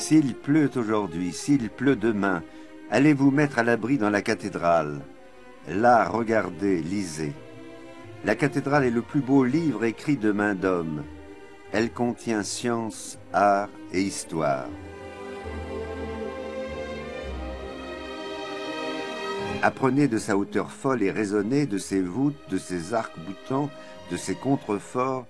S'il pleut aujourd'hui, s'il pleut demain, allez vous mettre à l'abri dans la cathédrale. Là, regardez, lisez. La cathédrale est le plus beau livre écrit de main d'homme. Elle contient science, art et histoire. Apprenez de sa hauteur folle et raisonnée, de ses voûtes, de ses arcs-boutants, de ses contreforts,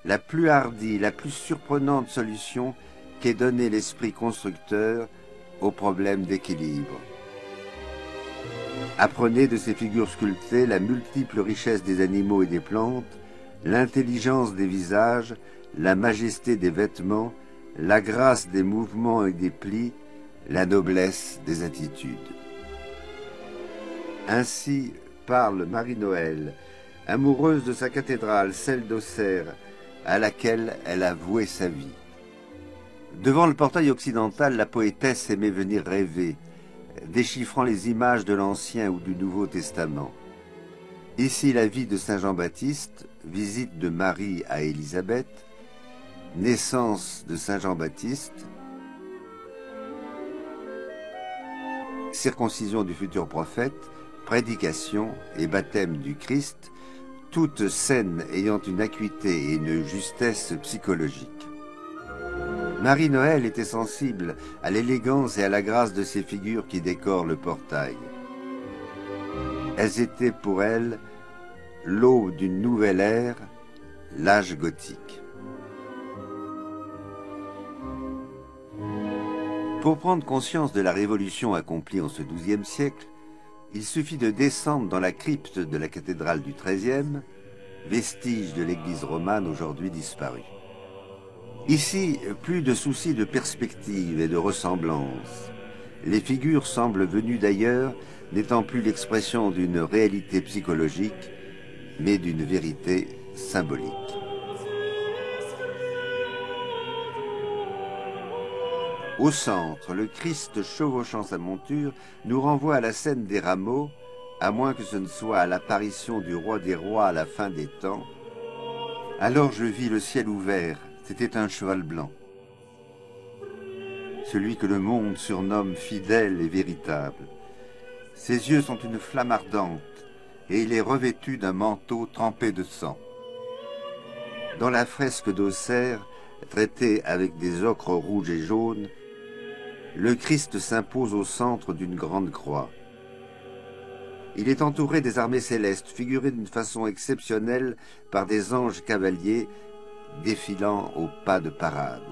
la plus hardie, la plus surprenante solution qu'ait donnée l'esprit constructeur au problème d'équilibre. Apprenez de ses figures sculptées la multiple richesse des animaux et des plantes, l'intelligence des visages, la majesté des vêtements, la grâce des mouvements et des plis, la noblesse des attitudes. Ainsi parle Marie-Noël, amoureuse de sa cathédrale, celle d'Auxerre, à laquelle elle a voué sa vie. Devant le portail occidental, la poétesse aimait venir rêver, déchiffrant les images de l'Ancien ou du Nouveau Testament. Ici la vie de Saint Jean-Baptiste, visite de Marie à Élisabeth, naissance de Saint Jean-Baptiste, circoncision du futur prophète, prédication et baptême du Christ, toutes scènes ayant une acuité et une justesse psychologique. Marie-Noël était sensible à l'élégance et à la grâce de ces figures qui décorent le portail. Elles étaient pour elle l'aube d'une nouvelle ère, l'âge gothique. Pour prendre conscience de la révolution accomplie en ce XIIe siècle, il suffit de descendre dans la crypte de la cathédrale du XIIIe, vestige de l'église romane aujourd'hui disparue. Ici, plus de soucis de perspective et de ressemblance. Les figures semblent venues d'ailleurs, n'étant plus l'expression d'une réalité psychologique, mais d'une vérité symbolique. Au centre, le Christ chevauchant sa monture nous renvoie à la scène des rameaux, à moins que ce ne soit à l'apparition du roi des rois à la fin des temps. Alors je vis le ciel ouvert, c'était un cheval blanc. Celui que le monde surnomme fidèle et véritable. Ses yeux sont une flamme ardente, et il est revêtu d'un manteau trempé de sang. Dans la fresque d'Auxerre, traitée avec des ocres rouges et jaunes, le Christ s'impose au centre d'une grande croix. Il est entouré des armées célestes, figurées d'une façon exceptionnelle par des anges cavaliers défilant au pas de parade.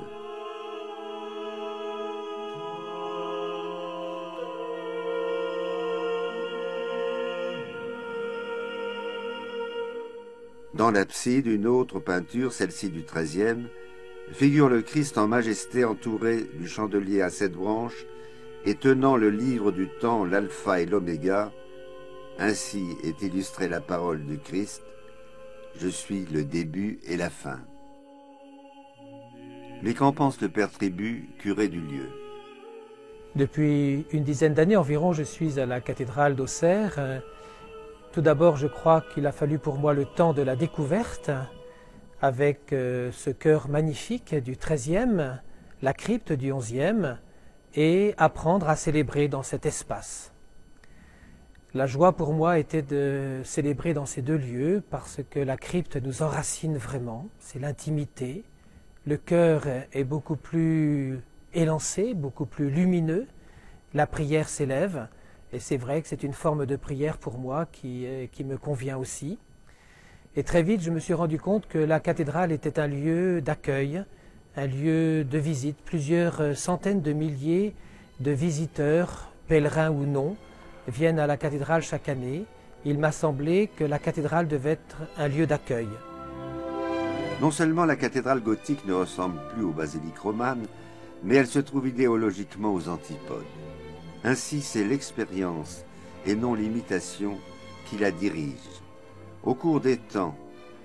Dans l'abside, une autre peinture, celle-ci du XIIIe, figure le Christ en majesté entouré du chandelier à 7 branches et tenant le livre du temps, l'alpha et l'oméga. Ainsi est illustrée la parole du Christ: « Je suis le début et la fin ». Mais qu'en pense le père Tribu, curé du lieu? Depuis une dizaine d'années environ, je suis à la cathédrale d'Auxerre. Tout d'abord, je crois qu'il a fallu pour moi le temps de la découverte, avec ce chœur magnifique du XIIIe, la crypte du XIe, et apprendre à célébrer dans cet espace. La joie pour moi était de célébrer dans ces deux lieux parce que la crypte nous enracine vraiment, c'est l'intimité. Le cœur est beaucoup plus élancé, beaucoup plus lumineux, la prière s'élève et c'est vrai que c'est une forme de prière pour moi qui me convient aussi. Et très vite, je me suis rendu compte que la cathédrale était un lieu d'accueil, un lieu de visite. Plusieurs centaines de milliers de visiteurs, pèlerins ou non, viennent à la cathédrale chaque année. Il m'a semblé que la cathédrale devait être un lieu d'accueil. Non seulement la cathédrale gothique ne ressemble plus aux basiliques romanes, mais elle se trouve idéologiquement aux antipodes. Ainsi, c'est l'expérience et non l'imitation qui la dirige. Au cours des temps,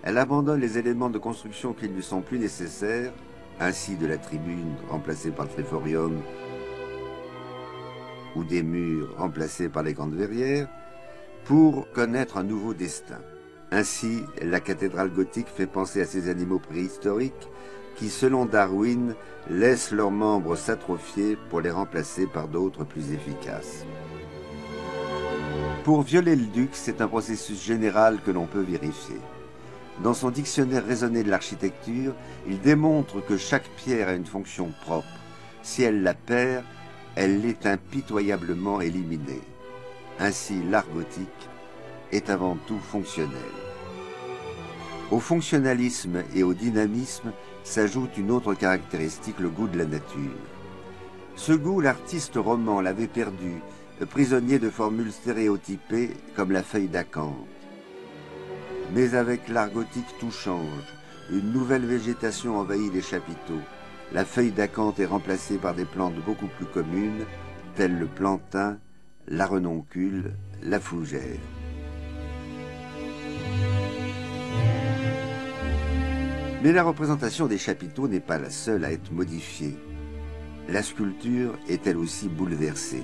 elle abandonne les éléments de construction qui ne lui sont plus nécessaires, ainsi de la tribune remplacée par le triforium ou des murs remplacés par les grandes verrières, pour connaître un nouveau destin. Ainsi, la cathédrale gothique fait penser à ces animaux préhistoriques qui, selon Darwin, laissent leurs membres s'atrophier pour les remplacer par d'autres plus efficaces. Pour Viollet-le-Duc, c'est un processus général que l'on peut vérifier. Dans son dictionnaire raisonné de l'architecture, il démontre que chaque pierre a une fonction propre. Si elle la perd, elle l'est impitoyablement éliminée. Ainsi, l'art gothique est avant tout fonctionnel. Au fonctionnalisme et au dynamisme s'ajoute une autre caractéristique, le goût de la nature. Ce goût, l'artiste roman l'avait perdu, prisonnier de formules stéréotypées comme la feuille d'acanthe. Mais avec l'art gothique, tout change. Une nouvelle végétation envahit les chapiteaux. La feuille d'acanthe est remplacée par des plantes beaucoup plus communes, telles le plantain, la renoncule, la fougère. Mais la représentation des chapiteaux n'est pas la seule à être modifiée. La sculpture est elle aussi bouleversée.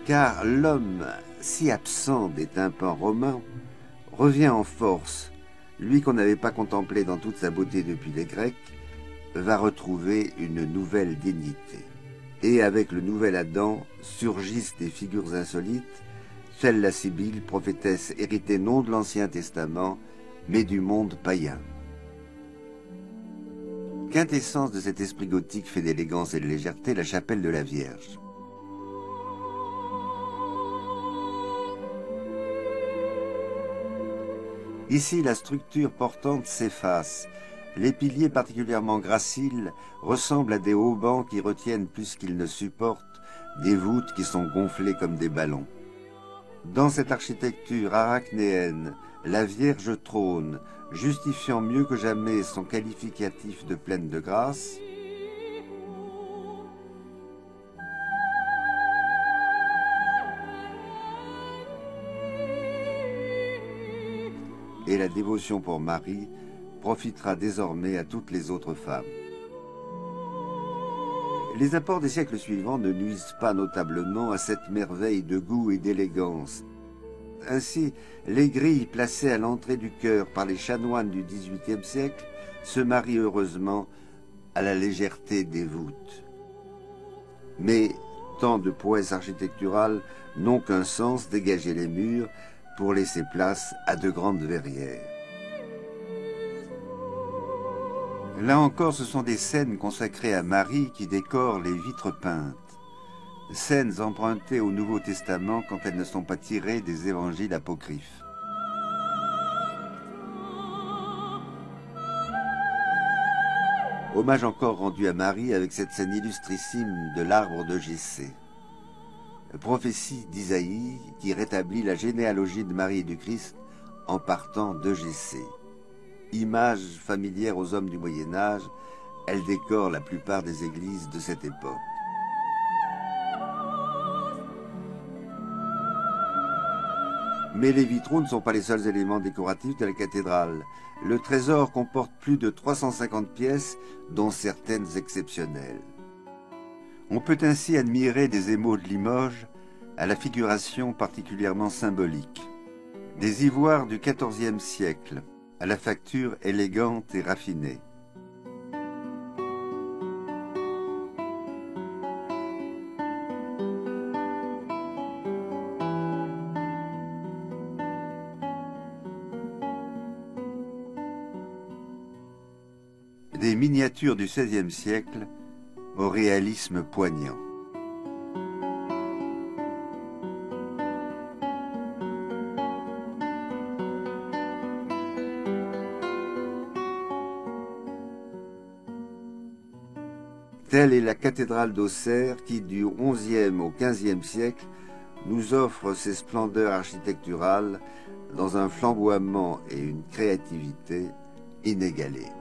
Car l'homme, si absent des tympans romains, revient en force. Lui qu'on n'avait pas contemplé dans toute sa beauté depuis les Grecs, va retrouver une nouvelle dignité. Et avec le nouvel Adam surgissent des figures insolites, telle la Sibylle, prophétesse héritée non de l'Ancien Testament, mais du monde païen. Quintessence de cet esprit gothique fait d'élégance et de légèreté, la chapelle de la Vierge. Ici, la structure portante s'efface. Les piliers particulièrement graciles ressemblent à des haubans qui retiennent plus qu'ils ne supportent, des voûtes qui sont gonflées comme des ballons. Dans cette architecture arachnéenne, la Vierge trône, justifiant mieux que jamais son qualificatif de pleine de grâce. Et la dévotion pour Marie profitera désormais à toutes les autres femmes. Les apports des siècles suivants ne nuisent pas notablement à cette merveille de goût et d'élégance. Ainsi, les grilles placées à l'entrée du chœur par les chanoines du XVIIIe siècle se marient heureusement à la légèreté des voûtes. Mais tant de prouesses architecturales n'ont qu'un sens, dégager les murs pour laisser place à de grandes verrières. Là encore, ce sont des scènes consacrées à Marie qui décorent les vitres peintes. Scènes empruntées au Nouveau Testament quand elles ne sont pas tirées des évangiles apocryphes. Hommage encore rendu à Marie avec cette scène illustrissime de l'arbre de Jessé. Prophétie d'Isaïe qui rétablit la généalogie de Marie et du Christ en partant de Jessé. Image familière aux hommes du Moyen-Âge, elle décore la plupart des églises de cette époque. Mais les vitraux ne sont pas les seuls éléments décoratifs de la cathédrale. Le trésor comporte plus de 350 pièces, dont certaines exceptionnelles. On peut ainsi admirer des émaux de Limoges à la figuration particulièrement symbolique. Des ivoires du XIVe siècle, à la facture élégante et raffinée. Des miniatures du XVIe siècle au réalisme poignant. Telle est la cathédrale d'Auxerre qui, du XIe au XVe siècle, nous offre ses splendeurs architecturales dans un flamboiement et une créativité inégalés.